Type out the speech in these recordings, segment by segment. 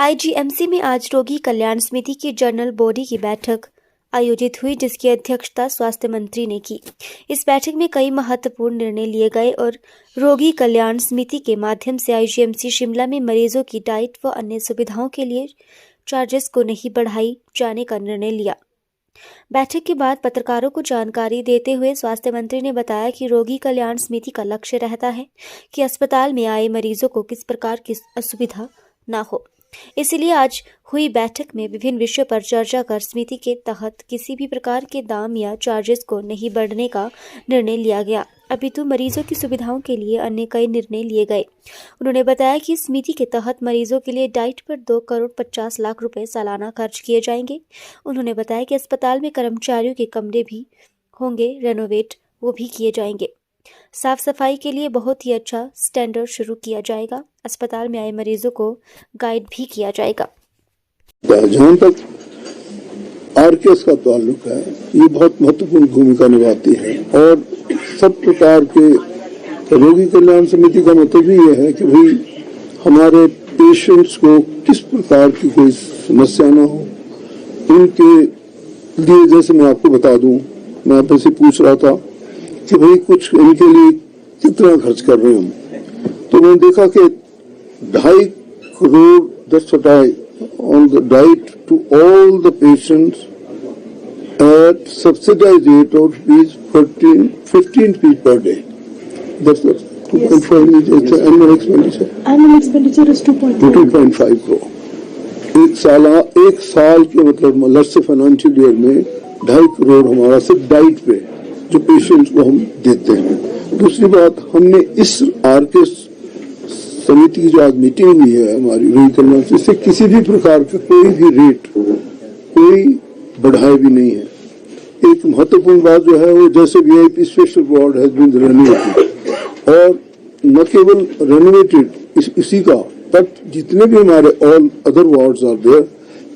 IGMC में आज रोगी कल्याण समिति की जनरल बॉडी की बैठक आयोजित हुई, जिसकी अध्यक्षता स्वास्थ्य मंत्री ने की। इस बैठक में कई महत्वपूर्ण निर्णय लिए गए और रोगी कल्याण समिति के माध्यम से आईजीएमसी शिमला में मरीजों की डाइट व अन्य सुविधाओं के लिए चार्जेस को नहीं बढ़ाई जाने का निर्णय लिया। बैठक के बाद पत्रकारों को जानकारी देते हुए स्वास्थ्य मंत्री ने बताया कि रोगी कल्याण समिति का लक्ष्य रहता है कि अस्पताल में आए मरीजों को किस प्रकार की असुविधा न हो। इसलिए आज हुई बैठक में विभिन्न विषयों पर चर्चा कर समिति के तहत किसी भी प्रकार के दाम या चार्जेस को नहीं बढ़ने का निर्णय लिया गया, अपितु मरीजों की सुविधाओं के लिए अन्य कई निर्णय लिए गए। उन्होंने बताया कि समिति के तहत मरीजों के लिए डाइट पर 2 करोड़ 50 लाख रुपए सालाना खर्च किए जाएंगे। उन्होंने बताया कि अस्पताल में कर्मचारियों के कमरे भी होंगे रेनोवेट, वो भी किए जाएंगे। साफ सफाई के लिए बहुत ही अच्छा स्टैंडर्ड शुरू किया जाएगा। अस्पताल में आए मरीजों को गाइड भी किया जाएगा। जहाँ तक आरकेएस का ताल्लुक है, ये बहुत महत्वपूर्ण भूमिका निभाती है और सब प्रकार के रोगी कल्याण समिति का मतलब ही यह है कि भाई हमारे पेशेंट्स को किस प्रकार की कोई समस्या ना हो। उनके लिए जैसे मैं आपको बता दूं, मैं आपसे से पूछ रहा था कि भाई कुछ इनके लिए कितना खर्च कर रहे हैं हम, तो मैंने देखा कि 2.5 crore that's what I on the diet to all the patients at subsidized rate of rupees 15 per day. That's the 2.5 is annual expenditure. Annual expenditure is 2.5 crore. एक साल के मतलब लास्ट फाइनेंशियल ईयर में 2.5 करोड़ हमारा सिर्फ डाइट पे जो पेशेंट्स को हम देते हैं। दूसरी बात, हमने इस आरकेएस समिति की जो आज मीटिंग हुई है हमारी रोगी कल्याण से, इससे किसी भी प्रकार का कोई भी रेट कोई बढ़ाए भी नहीं है। एक महत्वपूर्ण बात जो है वो जैसे VIP special ward has been renovated, और न केवल रेनोवेटेड इसी का, बट जितने भी हमारे all other wards are there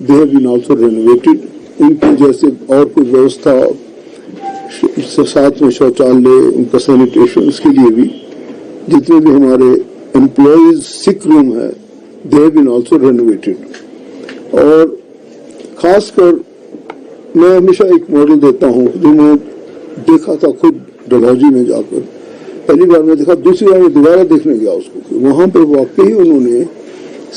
they have been also renovated. उनकी जैसे और कोई व्यवस्था, साथ में शौचालय, उनका सैनिटेशन, इसके लिए भी जितने भी हमारे एम्प्लॉयज सिक रूम है they have been also renovated. और खासकर मैं हमेशा एक मॉडल देता हूं जो मैं देखा था खुद डलहौजी में जाकर, पहली बार मैं देखा, दूसरी बार मैं दोबारा देखने गया उसको, वहां पर वाकई उन्होंने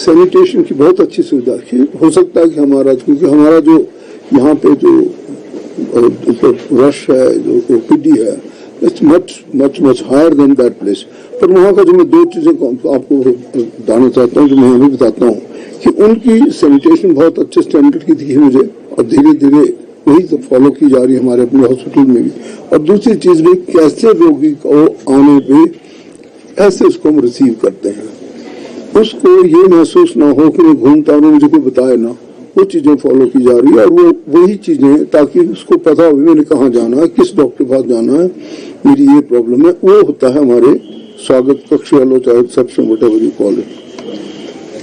सैनिटेशन की बहुत अच्छी सुविधा की। हो सकता है कि हमारा, क्योंकि हमारा जो यहाँ पे जो रश है, जो ओपीडी है, it's much higher than that place. पर वहाँ का जो मैं 2 चीजें आपको बताना चाहता हूँ, जो मैं अभी बताता हूँ कि उनकी सैनिटेशन बहुत अच्छे स्टैंडर्ड की दिखी मुझे, और धीरे धीरे वही तो फॉलो की जा रही है हमारे अपने हॉस्पिटल में भी। और दूसरी चीज भी, कैसे रोगी को आने पे ऐसे उसको हम रिसीव करते हैं, उसको ये महसूस ना हो कि मैं घूमता हूँ मुझे कोई बताए ना, वो चीजें फॉलो की जा रही है। और वो वही चीजें, ताकि उसको पता हो मैंने कहाँ जाना है, किस डॉक्टर के पास जाना है, मेरी ये प्रॉब्लम है, वो होता है हमारे स्वागत कक्ष वालों, चाहे reception, whatever you call it.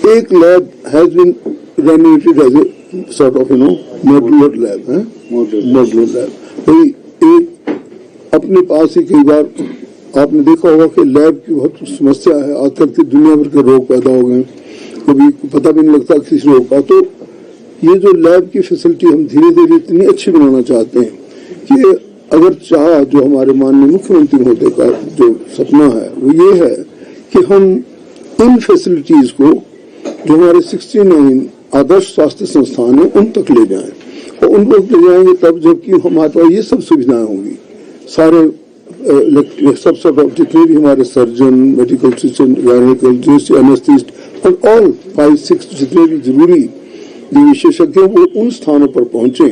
एक lab has been renovated as a sort of modular lab है, मॉड्यूलर लैब। भाई एक अपने पास ही कई बार आपने देखा होगा कि लैब की बहुत समस्या है, आजकल की दुनिया भर के रोग पैदा हो गए, कभी पता भी नहीं लगता किस रोग का। तो ये जो लैब की फैसिलिटी हम धीरे धीरे इतनी अच्छी बनाना चाहते हैं कि अगर चाह, जो हमारे माननीय मुख्यमंत्री महोदय का जो सपना है वो ये है कि हम इन फैसिलिटीज को जो हमारे 69 आदर्श स्वास्थ्य संस्थान है उन तक ले जाएं, और उन तक ले जाएंगे तब जबकि हमारे पास ये सब सुविधाएं होंगी। सारे सब जितने भी हमारे सर्जन, मेडिकल असिस्टेंट, गायनेकोलॉजिस्ट, एनेस्थीसिस्ट और ऑल 5-6 जितने भी जरूरी विशेषज्ञ वो उन स्थानों पर पहुंचे,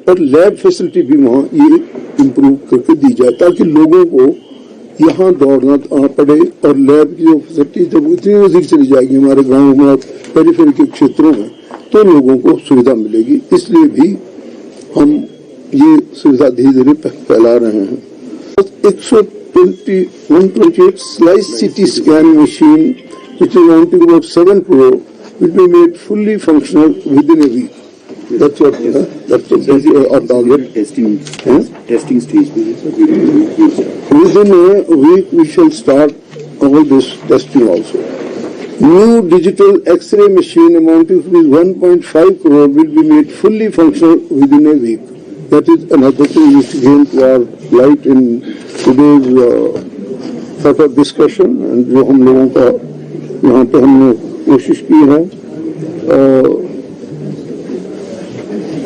और लैब फैसिलिटी भी वहाँ ये इम्प्रूव करके दी जाए, ताकि लोगों को यहाँ दौड़ना पड़े। और लैब की जो फैसिलिटी जब इतनी नजदीक चली जाएगी हमारे गाँव में और पेरिफेरी के क्षेत्रों में, तो लोगों को सुविधा मिलेगी। इसलिए भी हम ये सुविधा धीरे धीरे फैला रहे हैं। 128 slice CT scan machine, which is amounting to about 7 crore, will be made fully functional within a week. That's what our target. Testing stage. Within a week we shall start all this testing also. New digital X-ray machine amounting to 1.5 crore will be made fully functional within a week. That is another thing which came to our light in today's sort of discussion, and जो हम लोगों का यहाँ पे हमने कोशिश की है।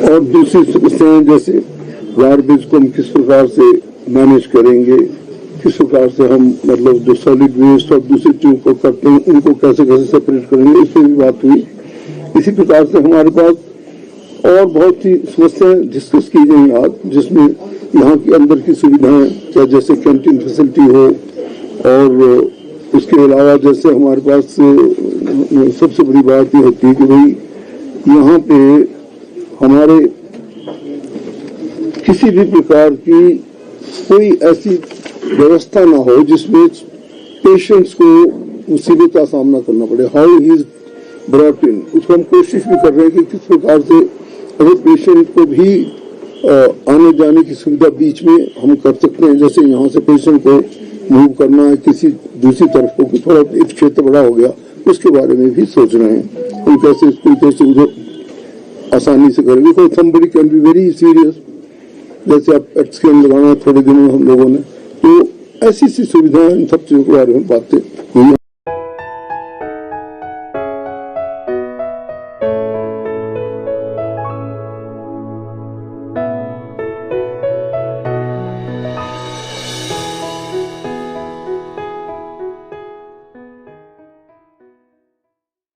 और दूसरी समस्याएं जैसे गार्बेज को हम किस प्रकार से मैनेज करेंगे, किस प्रकार से हम मतलब जो सॉलिड वेस्ट और दूसरी चीजों को करते हैं उनको कैसे कैसे सेपरेट करेंगे, इस पर भी बात हुई। इसी प्रकार से हमारे पास और बहुत सी समस्याएं डिस्कस की गई आज, जिसमें यहाँ के अंदर की सुविधाएं क्या जैसे कैंटीन फैसिलिटी हो, और उसके अलावा जैसे हमारे पास सबसे बड़ी बात ये होती है कि भाई यहाँ पे हमारे किसी भी प्रकार की कोई ऐसी व्यवस्था ना हो जिसमें पेशेंट्स को मुसीबत का सामना करना पड़े। How he is brought in, उसको हम कोशिश भी कर रहे हैं कि किस प्रकार से अगर पेशेंट को भी आने जाने की सुविधा बीच में हम कर सकते हैं। जैसे यहाँ से पेशेंट को मूव करना है किसी दूसरी तरफ को, थोड़ा एक क्षेत्र बड़ा हो गया, उसके बारे में भी सोच रहे हैं हम कैसे इसको कैसे आसानी से करेंगे। कोई somebody can be very serious, जैसे आप पेट स्कैन लगाना थोड़े दिनों में हम लोगों ने, तो ऐसी सी सुविधाएं इन सब चीजों के बारे में बातें